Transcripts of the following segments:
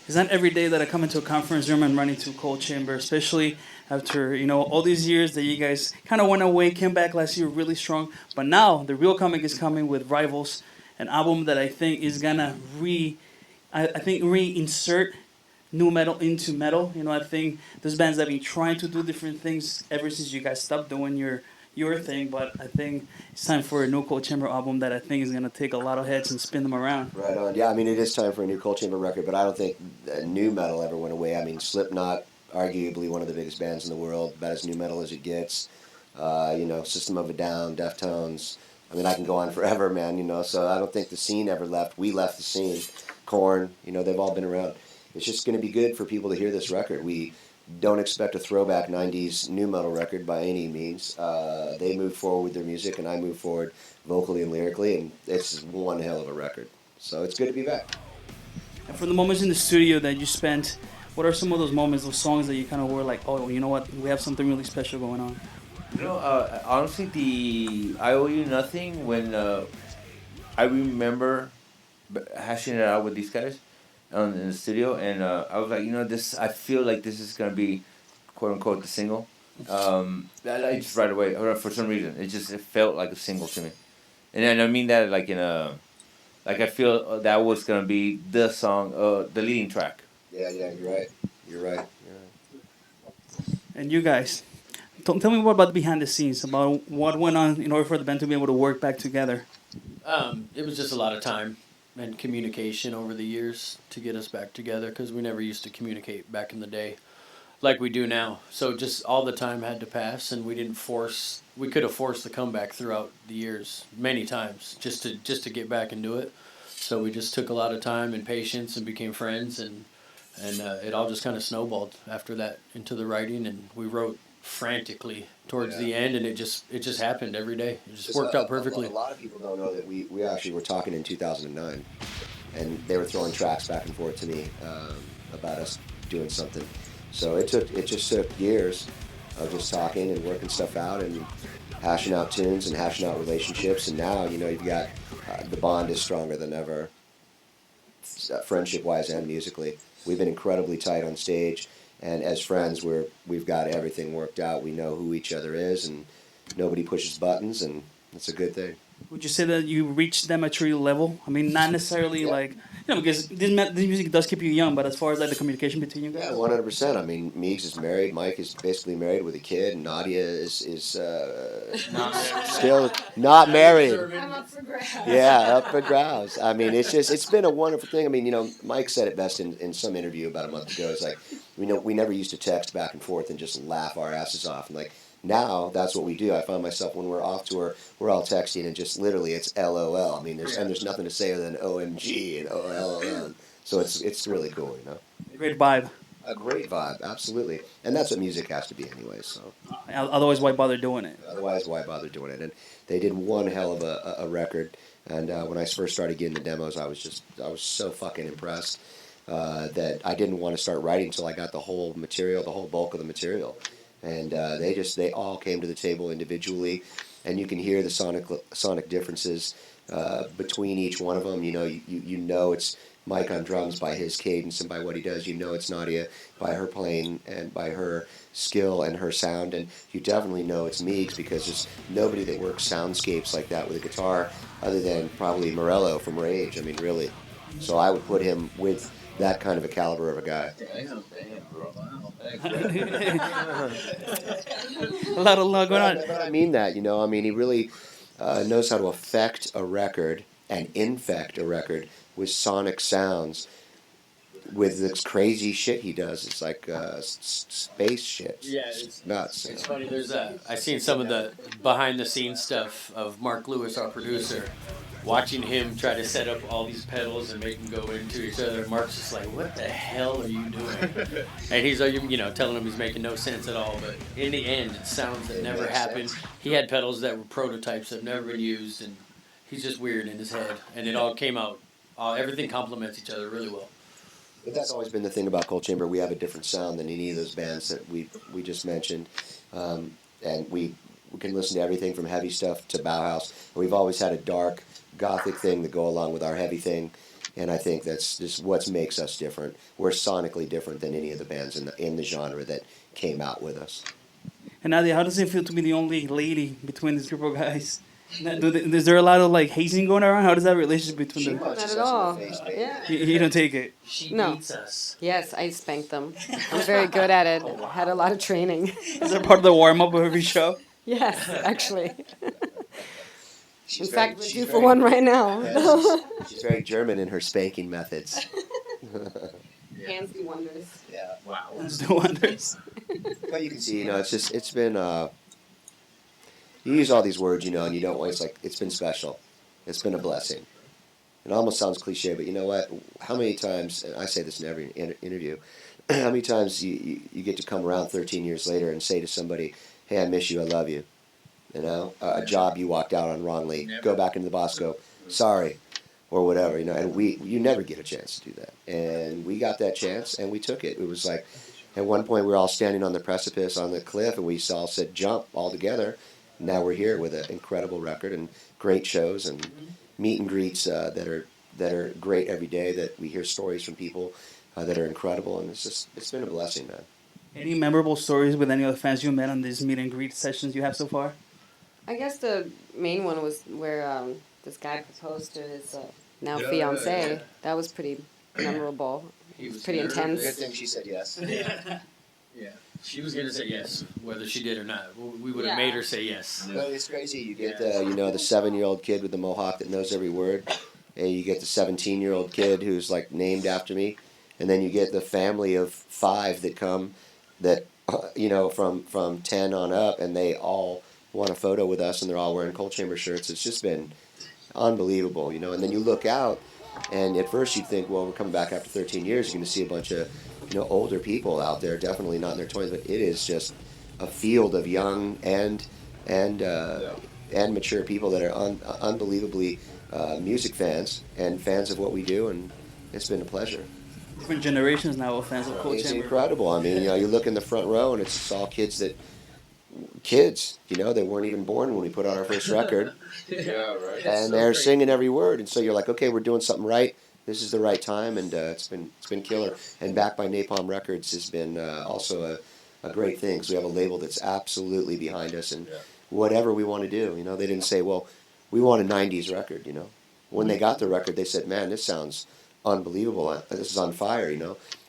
it's not every day that I come into a conference room and run into Cold Chamber, especially after all these years that you guys kind of went away, came back last year really strong. But now the real comic is coming with Rivals, an album that I think is gonna I think reinsert new metal into metal. I think there's bands that have been trying to do different things ever since you guys stopped doing your thing. But I think it's time for a new Cold Chamber album that I think is gonna take a lot of heads and spin them around. Right on. Yeah, I mean, it is time for a new Cold Chamber record, but I don't think new metal ever went away. I mean, Slipknot, arguably one of the biggest bands in the world, about as new metal as it gets. System of a Down, Deftones. I mean, I can go on forever, man. So I don't think the scene ever left. We left the scene. Korn, they've all been around. It's just going to be good for people to hear this record. We don't expect a throwback 90s new metal record by any means. They moved forward with their music, and I moved forward vocally and lyrically, and it's one hell of a record. So it's good to be back. And from the moments in the studio that you spent, what are some of those moments, those songs that you kind of were like, oh, you know what, we have something really special going on? Honestly, the I Owe You Nothing, when I remember hashing it out with these guys in the studio, and I was like, this, I feel like this is going to be, quote unquote, the single. I just right away, or for some reason, it felt like a single to me. And I mean that like I feel that was going to be the song, the leading track. Yeah, you're right. And you guys, tell me more about the behind the scenes, about what went on in order for the band to be able to work back together. It was just a lot of time and communication over the years to get us back together, because we never used to communicate back in the day like we do now. So just all the time had to pass, and we could have forced the comeback throughout the years many times just to get back and do it. So we just took a lot of time and patience and became friends, and it all just kind of snowballed after that into the writing, and we wrote frantically towards the end, and it just happened every day. It just worked out perfectly. A lot of people don't know that we actually were talking in 2009, and they were throwing tracks back and forth to me about us doing something. So it just took years of just talking and working stuff out and hashing out tunes and hashing out relationships, and now you've got the bond is stronger than ever, friendship wise and musically. We've been incredibly tight on stage. And as friends, we've got everything worked out. We know who each other is, and nobody pushes buttons, and it's a good thing. Would you say that you reached that maturity level? I mean, not necessarily like, because this music does keep you young, but as far as like the communication between you guys? Yeah, 100%. I mean, Meegs is married. Mike is basically married with a kid. And Nadja is still not married. I'm up for grabs. Yeah, up for grabs. I mean, it's been a wonderful thing. I mean, Mike said it best in some interview about a month ago. It's like, we never used to text back and forth and just laugh our asses off. And like, now that's what we do. I find myself when we're off tour, we're all texting and just literally it's LOL. I mean, there's nothing to say other than OMG and OLL. So it's really cool, Great vibe. A great vibe, absolutely. And that's what music has to be anyway. So Otherwise, why bother doing it? Otherwise, why bother doing it? And they did one hell of a record. And when I first started getting the demos, I was so fucking impressed that I didn't want to start writing until I got the whole material, the whole bulk of the material. And they all came to the table individually, and you can hear the sonic differences between each one of them. You know it's Mike on drums by his cadence and by what he does. You know it's Nadja by her playing and by her skill and her sound, and you definitely know it's Meegs because there's nobody that works soundscapes like that with a guitar other than probably Morello from Rage. I mean, really. So I would put him with that kind of a caliber of a guy. A lot going on. But I mean that, I mean, he really knows how to affect a record and infect a record with sonic sounds with this crazy shit he does. It's like space shit. Yeah, it's nuts. It's funny. I've seen some of the behind the scenes stuff of Mark Lewis, our producer, watching him try to set up all these pedals and make them go into each other. Mark's just like, what the hell are you doing? And he's telling him he's making no sense at all. But in the end, it sounds that never happened. He had pedals that were prototypes that have never been used, and he's just weird in his head. And it all came out. Everything complements each other really well. But that's always been the thing about Cold Chamber. We have a different sound than any of those bands that we just mentioned. And we can listen to everything from heavy stuff to Bauhaus. We've always had a dark, gothic thing to go along with our heavy thing. And I think that's just what makes us different. We're sonically different than any of the bands in the genre that came out with us. And Nadia, how does it feel to be the only lady between these group of guys? Is there a lot of like hazing going around? How does that relationship between them? punches Not us at all. in the face, baby. Yeah. You don't take it. She No. beats us. Yes, I spanked them. I'm very good at it. Had a lot of training. Is that part of the warm up of every show? Yes, actually. In She's fact, very- we're she's due for very- one right now. Yeah, she's very German in her spanking methods. Hands do wonders. Yeah. Wow. Let's do wonders. But you can see, it's been, you use all these words, and you don't want, it's like, it's been special. It's been a blessing. It almost sounds cliche, but you know what? How many times, and I say this in every interview, how many times you get to come around 13 years later and say to somebody, hey, I miss you, I love you. A job you walked out on wrongly, go back into the boss, go, sorry, or whatever, and you never get a chance to do that. And we got that chance, and we took it. It was like, at one point, we were all standing on the precipice on the cliff, and we all said jump all together. Now we're here with an incredible record and great shows and meet and greets that are great every day, that we hear stories from people that are incredible, and it's been a blessing, man. Any memorable stories with any of the fans you met on these meet and greet sessions you have so far? I guess the main one was where this guy proposed to his now fiance. Yeah. That was pretty memorable. He was Pretty nervous. intense. thing she said yes. Yeah. She was gonna say yes, whether she did or not. We would have Yeah. made her say yes. But it's crazy. You get the 7-year-old kid with the mohawk that knows every word, and you get the 17-year-old kid who's like named after me, and then you get the family of 5 that come, that from 10 on up, and they all want a photo with us, and they're all wearing Cold Chamber shirts. It's just been unbelievable, And then you look out, and at first you think, well, we're coming back after 13 years. You're going to see a bunch of older people out there, definitely not in their 20s, but it is just a field of young and mature people that are unbelievably music fans and fans of what we do, and it's been a pleasure. Different generations now of fans of Cold It's Chamber. incredible. I mean, you look in the front row, and it's all kids that weren't even born when we put out our first record, Yeah, right. and they're singing every word, and so you're like, okay, we're doing something right. This is the right time, and it's been killer. And backed by Napalm Records has been also a great thing, because we have a label that's absolutely behind us, and whatever we want to do, they didn't say, well, we want a 90s record, When they got the record, they said, man, this sounds unbelievable. This is on fire,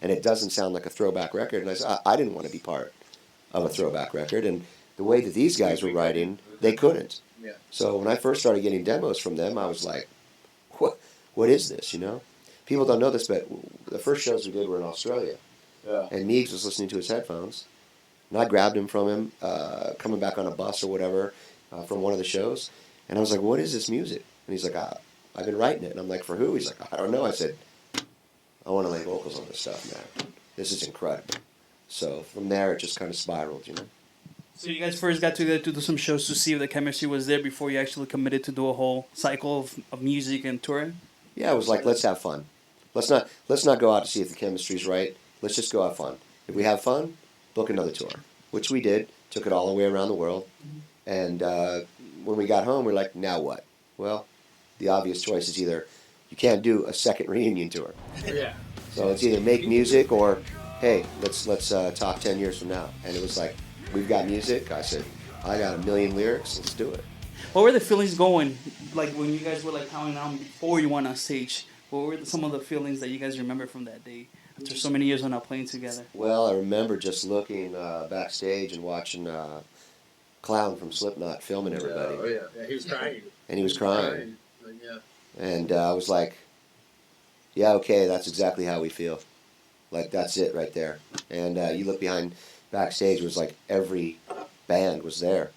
and it doesn't sound like a throwback record. And I said, I didn't want to be part of a throwback record, and the way that these guys were writing, they couldn't. Yeah. So when I first started getting demos from them, I was like, what is this, People don't know this, but the first shows we did were in Australia. Yeah. And Meegs was listening to his headphones, and I grabbed him from him, coming back on a bus or whatever, from one of the shows, and I was like, what is this music? And he's like, I've been writing it. And I'm like, for who? He's like, I don't know. I said, I want to lay vocals on this stuff, man. This is incredible. So from there, it just kind of spiraled, So you guys first got together to do some shows to see if the chemistry was there before you actually committed to do a whole cycle of music and touring? Yeah, it was like, let's have fun. Let's not go out to see if the chemistry's right. Let's just go have fun. If we have fun, book another tour, which we did. Took it all the way around the world. And when we got home, we're like, now what? Well, the obvious choice is either you can't do a second reunion tour. Yeah. So it's either make music or, hey, let's talk 10 years from now. And it was like, we've got music. I said, I got 1 million lyrics. Let's do it. What were the feelings going, like when you guys were like counting down before you went on stage? What were some of the feelings that you guys remember from that day after so many years of not playing together? Well, I remember just looking backstage and watching Clown from Slipknot filming everybody. Oh, yeah. He was crying. And he was crying. Yeah. And I was like, yeah, okay, that's exactly how we feel. Like, that's it right there. And you look behind backstage, it was like every band was there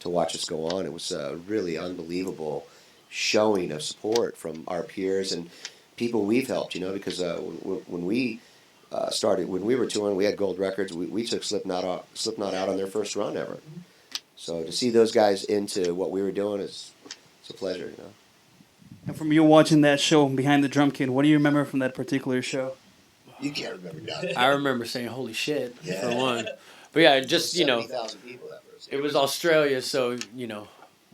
to watch us go on. It was a really unbelievable showing of support from our peers and people we've helped, because when we started, when we were touring, we had gold records. We took Slipknot out on their first run ever. So to see those guys into what we were doing it's a pleasure, And from you watching that show, Behind the Drum Kit, what do you remember from that particular show? You can't remember nothing. I remember saying "Holy shit" for one, but yeah, just 70,000 people that first. it was Australia, so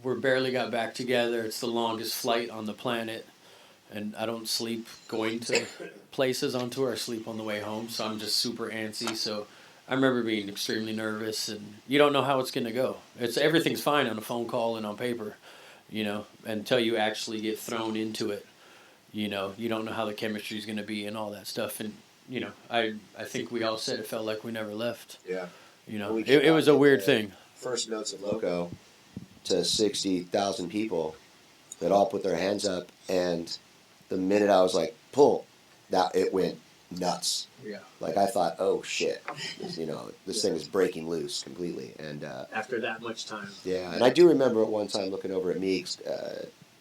we barely got back together. It's the longest flight on the planet, and I don't sleep going to places on tour. I sleep on the way home, so I'm just super antsy. So I remember being extremely nervous, and you don't know how it's gonna go. Everything's fine on a phone call and on paper, until you actually get thrown into it. You don't know how the chemistry is gonna be and all that stuff. And I think we all said it felt like we never left. Yeah. It was a weird thing. First notes of Loco to 60,000 people that all put their hands up, and the minute I was like, pull, that it went nuts. Yeah. Like I thought, oh shit, this thing is breaking loose completely. And after that much time. Yeah, and I do remember at one time looking over at Meegs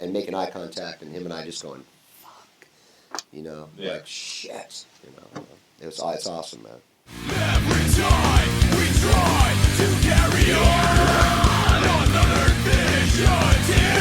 and making eye contact, and him and I just going, fuck, like shit, it's awesome, man. Every time we try to carry on another vision.